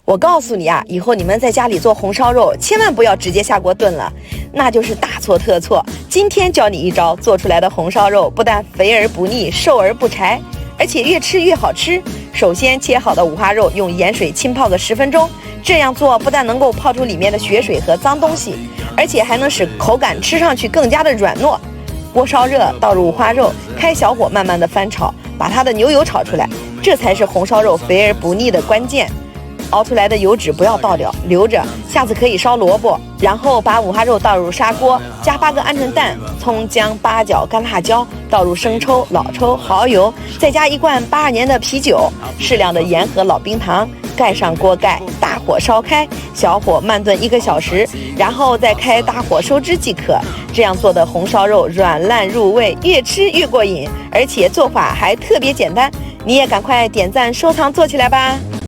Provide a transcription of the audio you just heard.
我告诉你啊，以后你们在家里做红烧肉，千万不要直接下锅炖了，那就是大错特错。今天教你一招，做出来的红烧肉不但肥而不腻，瘦而不柴，而且越吃越好吃。首先切好的五花肉用盐水浸泡个10分钟，这样做不但能够泡出里面的血水和脏东西，而且还能使口感吃上去更加的软糯。锅烧热，倒入五花肉，开小火慢慢的翻炒，把它的牛油炒出来，这才是红烧肉肥而不腻的关键。熬出来的油脂不要倒掉，留着，下次可以烧萝卜。然后把五花肉倒入砂锅，加8个鹌鹑蛋、葱姜八角、干辣椒，倒入生抽、老抽、蚝油，再加1罐82年的啤酒，适量的盐和老冰糖，盖上锅盖，大火烧开，小火慢炖1个小时，然后再开大火收汁即可。这样做的红烧肉软烂入味，越吃越过瘾，而且做法还特别简单。你也赶快点赞收藏做起来吧。